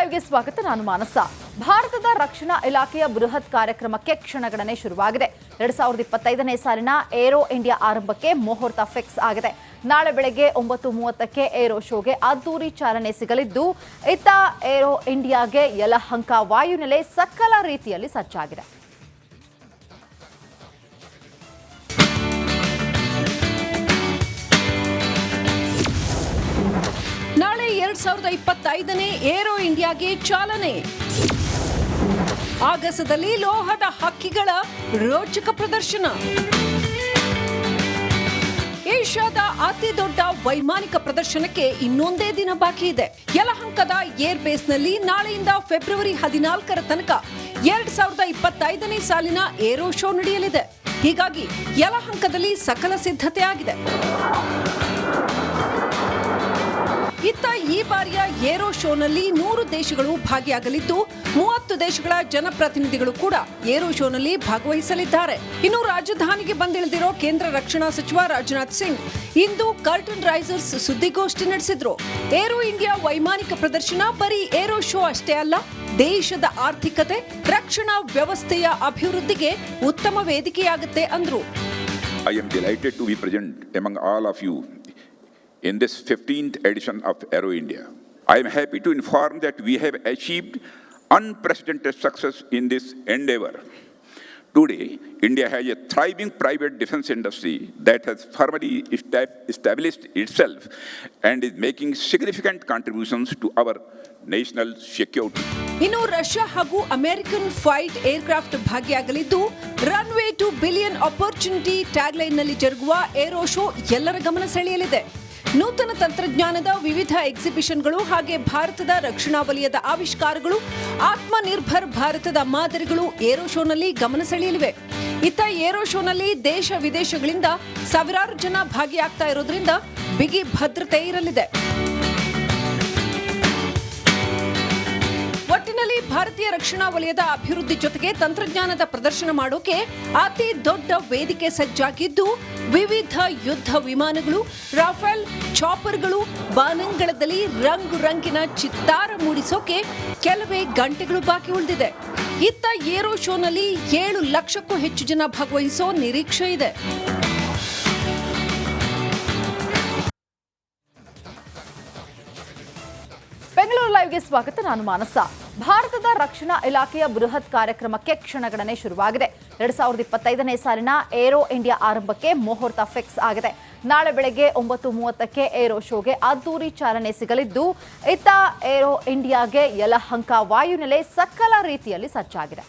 ಲೈವ್ಗೆ ಸ್ವಾಗತ. ನಾನು ಮಾನಸ. ಭಾರತದ ರಕ್ಷಣಾ ಇಲಾಖೆಯ ಬೃಹತ್ ಕಾರ್ಯಕ್ರಮಕ್ಕೆ ಕ್ಷಣಗಣನೆ ಶುರುವಾಗಿದೆ. 2025ನೇ ಸಾಲಿನ ಏರೋ ಇಂಡಿಯಾ ಆರಂಭಕ್ಕೆ ಮುಹೂರ್ತ ಫಿಕ್ಸ್ ಆಗಿದೆ. ನಾಳೆ ಬೆಳಗ್ಗೆ 9:30ಕ್ಕೆ ಏರೋ ಶೋಗೆ ಅದ್ದೂರಿ ಚಾಲನೆ ಸಿಗಲಿದ್ದು, ಇತ್ತ ಏರೋ ಇಂಡಿಯಾಗೆ ಯಲಹಂಕ ವಾಯುನೆಲೆ ಸಕಲ ರೀತಿಯಲ್ಲಿ ಸಜ್ಜಾಗಿದೆ. ನಾಳೆ 2025ನೇ ಏರೋ ಇಂಡಿಯಾಗೆ ಚಾಲನೆ. ಆಗಸದಲ್ಲಿ ಲೋಹದ ಹಕ್ಕಿಗಳ ರೋಚಕ ಪ್ರದರ್ಶನ. ಏಷ್ಯಾದ ಅತಿ ದೊಡ್ಡ ವೈಮಾನಿಕ ಪ್ರದರ್ಶನಕ್ಕೆ ಇನ್ನೊಂದೇ ದಿನ ಬಾಕಿ ಇದೆ. ಯಲಹಂಕದ ಏರ್ ಬೇಸ್ನಲ್ಲಿ ನಾಳೆಯಿಂದ ಫೆಬ್ರವರಿ 14ರ ತನಕ 2025ನೇ ಸಾಲಿನ ಏರೋ ಶೋ ನಡೆಯಲಿದೆ. ಹೀಗಾಗಿ ಯಲಹಂಕದಲ್ಲಿ ಸಕಲ ಸಿದ್ಧತೆ ಆಗಿದೆ. ಇತ್ತ ಈ ಬಾರಿಯ ಏರೋ ಶೋನಲ್ಲಿ 100 ದೇಶಗಳು ಭಾಗಿಯಾಗಲಿದ್ದು, 30 ದೇಶಗಳ ಜನಪ್ರತಿನಿಧಿಗಳು ಕೂಡ ಏರೋ ಶೋನಲ್ಲಿ ಭಾಗವಹಿಸಲಿದ್ದಾರೆ. ಇನ್ನು ರಾಜಧಾನಿಗೆ ಬಂದಿಳಿದಿರೋ ಕೇಂದ್ರ ರಕ್ಷಣಾ ಸಚಿವ ರಾಜನಾಥ್ ಸಿಂಗ್ ಇಂದು ಕರ್ಟನ್ ರೈಸರ್ಸ್ ಸುದ್ದಿಗೋಷ್ಠಿ ನಡೆಸಿದ್ರು. ಏರೋ ಇಂಡಿಯಾ ವೈಮಾನಿಕ ಪ್ರದರ್ಶನ ಬರೀ ಏರೋ ಶೋ ಅಷ್ಟೇ ಅಲ್ಲ, ದೇಶದ ಆರ್ಥಿಕತೆ, ರಕ್ಷಣಾ ವ್ಯವಸ್ಥೆಯ ಅಭಿವೃದ್ಧಿಗೆ ಉತ್ತಮ ವೇದಿಕೆಯಾಗುತ್ತೆ ಅಂದ್ರು. I am delighted to be present among all of you in this 15th edition of Aero India. I am happy to inform that we have achieved unprecedented success in this endeavor. Today, India has a thriving private defense industry that has firmly established itself and is making significant contributions to our national security. ಇನ್ನು Russia ಹಾಗೂ American fight aircraft ಭಾಗಿಯಾಗಲಿದ್ದು, runway to billion opportunity ಟ್ಯಾಗ್ಲೈನ್ನಲ್ಲಿ ಜರುಗುವ aero show ಎಲ್ಲರ ಗಮನ ಸೆಳೆಯಲಿದೆ. ನೂತನ ತಂತ್ರಜ್ಞಾನದ ವಿವಿಧ ಎಕ್ಸಿಬಿಷನ್ಗಳು ಹಾಗೆ ಭಾರತದ ರಕ್ಷಣಾ ವಲಯದ ಆವಿಷ್ಕಾರಗಳು, ಆತ್ಮನಿರ್ಭರ್ ಭಾರತದ ಮಾದರಿಗಳು ಏರೋ ಶೋನಲ್ಲಿ ಗಮನ ಸೆಳೆಯಲಿವೆ. ಇತ್ತ ಏರೋ ಶೋನಲ್ಲಿ ದೇಶ ವಿದೇಶಗಳಿಂದ ಸಾವಿರಾರು ಜನ ಭಾಗಿಯಾಗ್ತಾ ಇರೋದ್ರಿಂದ ಬಿಗಿ ಭದ್ರತೆ ಇರಲಿದೆ. ಒಟ್ಟಿನಲ್ಲಿ ಭಾರತೀಯ ರಕ್ಷಣಾ ವಲಯದ ಅಭಿವೃದ್ಧಿ ಜೊತೆಗೆ ತಂತ್ರಜ್ಞಾನದ ಪ್ರದರ್ಶನ ಮಾಡೋಕೆ ಅತಿ ದೊಡ್ಡ ವೇದಿಕೆ ಸಜ್ಜಾಗಿದ್ದು, ವಿವಿಧ ಯುದ್ಧ ವಿಮಾನಗಳು, ರಾಫೆಲ್ ಚಾಪರ್ಗಳು, ಬಾನಂಗಳದಲ್ಲಿ ರಂಗು ರಂಗಿನ ಚಿತ್ತಾರ ಮೂಡಿಸೋಕೆ ಕೆಲವೇ ಗಂಟೆಗಳು ಬಾಕಿ ಉಳಿದಿದೆ. ಇತ್ತ ಏರೋ ಶೋನಲ್ಲಿ 7 ಲಕ್ಷಕ್ಕೂ ಹೆಚ್ಚು ಜನ ಭಾಗವಹಿಸೋ ನಿರೀಕ್ಷೆ ಇದೆ. ಬೆಂಗಳೂರು ಲೈವ್ಗೆ ಸ್ವಾಗತ. ನಾನು ಮಾನಸ. ಭಾರತದ ರಕ್ಷಣಾ ಇಲಾಖೆಯ ಬೃಹತ್ ಕಾರ್ಯಕ್ರಮಕ್ಕೆ ಕ್ಷಣಗಣನೆ ಶುರುವಾಗಿದೆ. 2025ನೇ ಸಾಲಿನ ಏರೋ ಇಂಡಿಯಾ ಆರಂಭಕ್ಕೆ ಮುಹೂರ್ತ ಫಿಕ್ಸ್ ಆಗಿದೆ. ನಾಳೆ ಬೆಳಗ್ಗೆ 9:30ಕ್ಕೆ ಏರೋ ಶೋಗೆ ಅದ್ದೂರಿ ಚಾಲನೆ ಸಿಗಲಿದ್ದು, ಇತ್ತ ಏರೋ ಇಂಡಿಯಾಗೆ ಯಲಹಂಕ ವಾಯುನೆಲೆ ಸಕಲ ರೀತಿಯಲ್ಲಿ ಸಜ್ಜಾಗಿದೆ.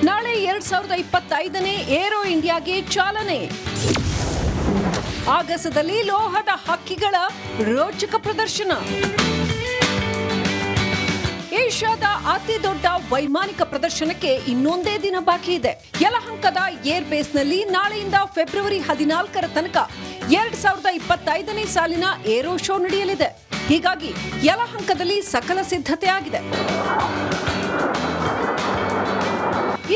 ನಾಳೆ 2025ನೇ ಏರೋ ಇಂಡಿಯಾಗೆ ಚಾಲನೆ. ಆಗಸದಲ್ಲಿ ಲೋಹದ ಹಕ್ಕಿಗಳ ರೋಚಕ ಪ್ರದರ್ಶನ. ಏಷ್ಯಾದ ಅತಿ ದೊಡ್ಡ ವೈಮಾನಿಕ ಪ್ರದರ್ಶನಕ್ಕೆ ಇನ್ನೊಂದೇ ದಿನ ಬಾಕಿ ಇದೆ. ಯಲಹಂಕದ ಏರ್ ಬೇಸ್ನಲ್ಲಿ ನಾಳೆಯಿಂದ ಫೆಬ್ರವರಿ 14ರ ತನಕ 2025ನೇ ಸಾಲಿನ ಏರೋ ಶೋ ನಡೆಯಲಿದೆ. ಹೀಗಾಗಿ ಯಲಹಂಕದಲ್ಲಿ ಸಕಲ ಸಿದ್ಧತೆ ಆಗಿದೆ.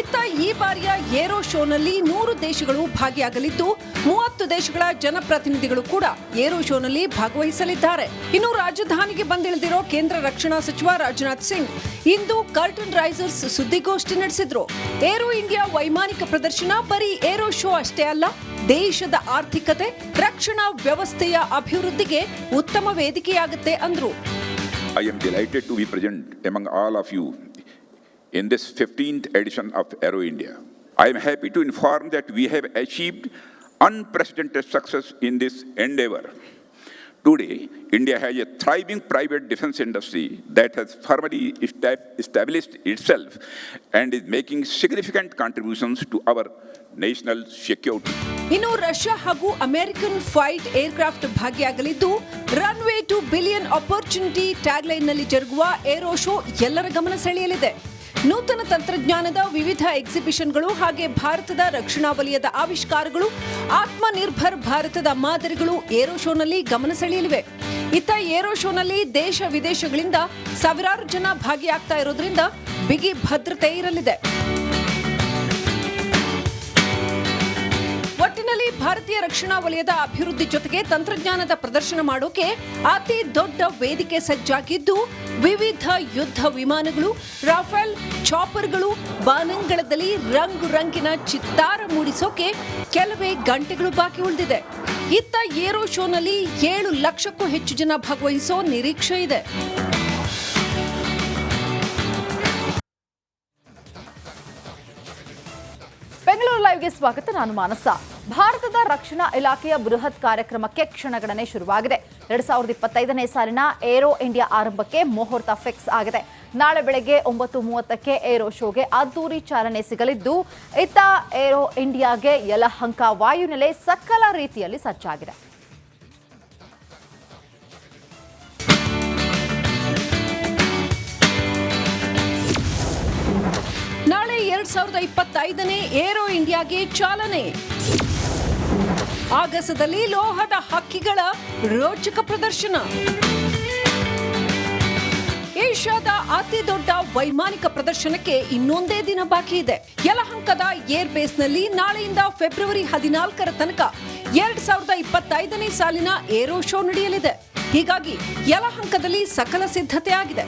ಇತ್ತ ಈ ಬಾರಿಯ ಏರೋ ಶೋನಲ್ಲಿ 100 ದೇಶಗಳು ಭಾಗಿಯಾಗಲಿದ್ದು, 30 ದೇಶಗಳ ಜನಪ್ರತಿನಿಧಿಗಳು ಕೂಡ ಏರೋ ಶೋನಲ್ಲಿ ಭಾಗವಹಿಸಲಿದ್ದಾರೆ. ಇನ್ನು ರಾಜಧಾನಿಗೆ ಬಂದಿಳಿದಿರೋ ಕೇಂದ್ರ ರಕ್ಷಣಾ ಸಚಿವ ರಾಜನಾಥ್ ಸಿಂಗ್ ಇಂದು ಕರ್ಟನ್ ರೈಸರ್ಸ್ ಸುದ್ದಿಗೋಷ್ಠಿ ನಡೆಸಿದ್ರು. ಏರೋ ಇಂಡಿಯಾ ವೈಮಾನಿಕ ಪ್ರದರ್ಶನ ಬರೀ ಏರೋ ಶೋ ಅಷ್ಟೇ ಅಲ್ಲ, ದೇಶದ ಆರ್ಥಿಕತೆ, ರಕ್ಷಣಾ ವ್ಯವಸ್ಥೆಯ ಅಭಿವೃದ್ಧಿಗೆ ಉತ್ತಮ ವೇದಿಕೆಯಾಗುತ್ತೆ ಅಂದ್ರು. I am delighted to be present among all of you in this 15th edition of Aero India. I am happy to inform that we have achieved unprecedented success in this endeavor. Today, India has a thriving private defense industry that has firmly established itself and is making significant contributions to our national security. ಇನ್ನು Russia ಹಾಗೂ American fight aircraft ಭಾಗಿಯಾಗಲಿದ್ದು, runway to billion opportunity ಟ್ಯಾಗ್ಲೈನ್ನಲ್ಲಿ ಜರುಗುವ aero show ಎಲ್ಲರ ಗಮನ ಸೆಳೆಯಲಿದೆ. ನೂತನ ತಂತ್ರಜ್ಞಾನದ ವಿವಿಧ ಎಕ್ಸಿಬಿಷನ್ಗಳು ಹಾಗೆ ಭಾರತದ ರಕ್ಷಣಾ ವಲಯದ ಆವಿಷ್ಕಾರಗಳು, ಆತ್ಮನಿರ್ಭರ್ ಭಾರತದ ಮಾದರಿಗಳು ಏರೋ ಶೋನಲ್ಲಿ ಗಮನ ಸೆಳೆಯಲಿವೆ. ಇತ್ತ ಏರೋ ಶೋನಲ್ಲಿ ದೇಶ ವಿದೇಶಗಳಿಂದ ಸಾವಿರಾರು ಜನ ಭಾಗಿಯಾಗ್ತಾ ಇರೋದ್ರಿಂದ ಬಿಗಿ ಭದ್ರತೆ ಇರಲಿದೆ. ಒಟ್ಟಿನಲ್ಲಿ ಭಾರತೀಯ ರಕ್ಷಣಾ ವಲಯದ ಅಭಿವೃದ್ಧಿ ಜೊತೆಗೆ ತಂತ್ರಜ್ಞಾನದ ಪ್ರದರ್ಶನ ಮಾಡೋಕೆ ಅತಿ ದೊಡ್ಡ ವೇದಿಕೆ ಸಜ್ಜಾಗಿದ್ದು ವಿವಿಧ ಯುದ್ಧ ವಿಮಾನಗಳು, ರಾಫೆಲ್, ಚಾಪರ್ಗಳು, ಬಾನಂಗಳದಲ್ಲಿ ರಂಗು ರಂಗಿನ ಚಿತ್ತಾರ ಮೂಡಿಸೋಕೆ ಕೆಲವೇ ಗಂಟೆಗಳು ಬಾಕಿ ಉಳಿದಿದೆ. ಇತ್ತ ಏರೋ ಶೋನಲ್ಲಿ 7 ಲಕ್ಷಕ್ಕೂ ಹೆಚ್ಚು ಜನ ಭಾಗವಹಿಸೋ ನಿರೀಕ್ಷೆ ಇದೆ. ಬೆಂಗಳೂರು ಲೈವ್ಗೆ ಸ್ವಾಗತ. ನಾನು ಮಾನಸ. ಭಾರತದ ರಕ್ಷಣಾ ಇಲಾಖೆಯ ಬೃಹತ್ ಕಾರ್ಯಕ್ರಮಕ್ಕೆ ಕ್ಷಣಗಣನೆ ಶುರುವಾಗಿದೆ. 2025ನೇ ಸಾಲಿನ ಏರೋ ಇಂಡಿಯಾ ಆರಂಭಕ್ಕೆ ಮುಹೂರ್ತ ಫಿಕ್ಸ್ ಆಗಿದೆ. ನಾಳೆ ಬೆಳಗ್ಗೆ 9:30ಕ್ಕೆ ಏರೋ ಶೋಗೆ ಅದ್ದೂರಿ ಚಾಲನೆ ಸಿಗಲಿದ್ದು, ಇತ್ತ ಏರೋ ಇಂಡಿಯಾಗೆ ಯಲಹಂಕ ವಾಯುನೆಲೆ ಸಕಲ ರೀತಿಯಲ್ಲಿ ಸಜ್ಜಾಗಿದೆ. ನಾಳೆ 2025ನೇ ಏರೋ ಇಂಡಿಯಾಗೆ ಚಾಲನೆ. ಆಗಸದಲ್ಲಿ ಲೋಹದ ಹಕ್ಕಿಗಳ ರೋಚಕ ಪ್ರದರ್ಶನ. ಏಷ್ಯಾದ ಅತಿ ದೊಡ್ಡ ವೈಮಾನಿಕ ಪ್ರದರ್ಶನಕ್ಕೆ ಇನ್ನೊಂದೇ ದಿನ ಬಾಕಿ ಇದೆ. ಯಲಹಂಕದ ಏರ್ ಬೇಸ್ನಲ್ಲಿ ನಾಳೆಯಿಂದ ಫೆಬ್ರವರಿ 14ರ ತನಕ 2025ನೇ ಸಾಲಿನ ಏರೋ ಶೋ ನಡೆಯಲಿದೆ. ಹೀಗಾಗಿ ಯಲಹಂಕದಲ್ಲಿ ಸಕಲ ಸಿದ್ಧತೆ ಆಗಿದೆ.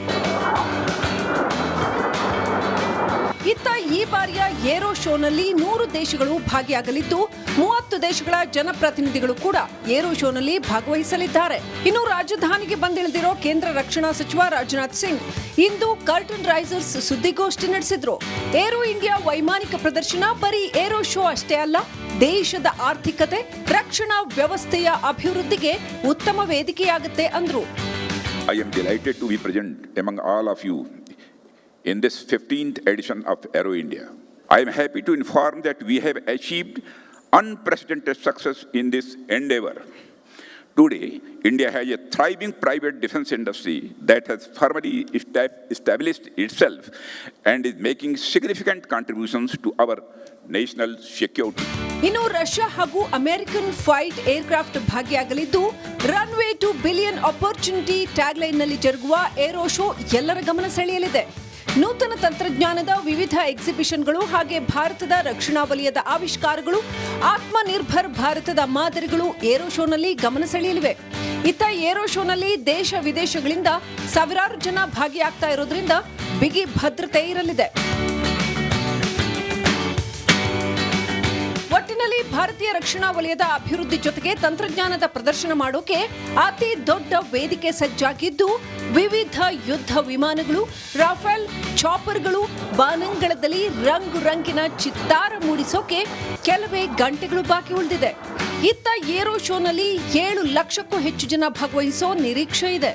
ಇತ್ತ ಈ ಬಾರಿಯ ಏರೋ ಶೋನಲ್ಲಿ 100 ದೇಶಗಳು ಭಾಗಿಯಾಗಲಿದ್ದು 30 ದೇಶಗಳ ಜನಪ್ರತಿನಿಧಿಗಳು ಕೂಡ ಏರೋ ಶೋನಲ್ಲಿ ಭಾಗವಹಿಸಲಿದ್ದಾರೆ. ಇನ್ನು ರಾಜಧಾನಿಗೆ ಬಂದಿಳಿದಿರೋ ಕೇಂದ್ರ ರಕ್ಷಣಾ ಸಚಿವ ರಾಜನಾಥ್ ಸಿಂಗ್ ಇಂದು ಕರ್ಟನ್ ರೈಸರ್ಸ್ ಸುದ್ದಿಗೋಷ್ಠಿ ನಡೆಸಿದ್ರು. ಏರೋ ಇಂಡಿಯಾ ವೈಮಾನಿಕ ಪ್ರದರ್ಶನ ಬರೀ ಏರೋ ಶೋ ಅಷ್ಟೇ ಅಲ್ಲ, ದೇಶದ ಆರ್ಥಿಕತೆ, ರಕ್ಷಣಾ ವ್ಯವಸ್ಥೆಯ ಅಭಿವೃದ್ಧಿಗೆ ಉತ್ತಮ ವೇದಿಕೆಯಾಗುತ್ತೆ ಅಂದ್ರು. I am delighted to be present among all of you in this 15th edition of Aero India. I am happy to inform that we have achieved unprecedented success in this endeavor. Today, India has a thriving private defense industry that has firmly established itself and is making significant contributions to our national security. ಇನ್ನು Russia ಹಾಗೂ American fight aircraft ಭಾಗಿಯಾಗಲಿದ್ದು, runway to billion opportunity ಟ್ಯಾಗ್ಲೈನ್ನಲ್ಲಿ ಜರುಗುವ aero show ಎಲ್ಲರ ಗಮನ ಸೆಳೆಯಲಿದೆ. ನೂತನ ತಂತ್ರಜ್ಞಾನದ ವಿವಿಧ ಎಕ್ಸಿಬಿಷನ್ಗಳು ಹಾಗೆ ಭಾರತದ ರಕ್ಷಣಾ ವಲಯದ ಆವಿಷ್ಕಾರಗಳು, ಆತ್ಮನಿರ್ಭರ್ ಭಾರತದ ಮಾದರಿಗಳು ಏರೋ ಶೋನಲ್ಲಿ ಗಮನ ಸೆಳೆಯಲಿವೆ. ಇತ್ತ ಏರೋ ಶೋನಲ್ಲಿ ದೇಶ ವಿದೇಶಗಳಿಂದ ಸಾವಿರಾರು ಜನ ಭಾಗಿಯಾಗ್ತಾ ಇರೋದ್ರಿಂದ ಬಿಗಿ ಭದ್ರತೆ ಇರಲಿದೆ. ಒಟ್ಟಿನಲ್ಲಿ ಭಾರತೀಯ ರಕ್ಷಣಾ ವಲಯದ ಅಭಿವೃದ್ಧಿ ಜೊತೆಗೆ ತಂತ್ರಜ್ಞಾನದ ಪ್ರದರ್ಶನ ಮಾಡೋಕೆ ಅತಿ ದೊಡ್ಡ ವೇದಿಕೆ ಸಜ್ಜಾಗಿದ್ದು ವಿವಿಧ ಯುದ್ಧ ವಿಮಾನಗಳು, ರಾಫೆಲ್, ಚಾಪರ್ಗಳು, ಬಾನಂಗಳದಲ್ಲಿ ರಂಗು ರಂಗಿನ ಚಿತ್ತಾರ ಮೂಡಿಸೋಕೆ ಕೆಲವೇ ಗಂಟೆಗಳು ಬಾಕಿ ಉಳಿದಿದೆ. ಇತ್ತ ಏರೋ ಶೋನಲ್ಲಿ 7 ಲಕ್ಷಕ್ಕೂ ಹೆಚ್ಚು ಜನ ಭಾಗವಹಿಸೋ ನಿರೀಕ್ಷೆ ಇದೆ.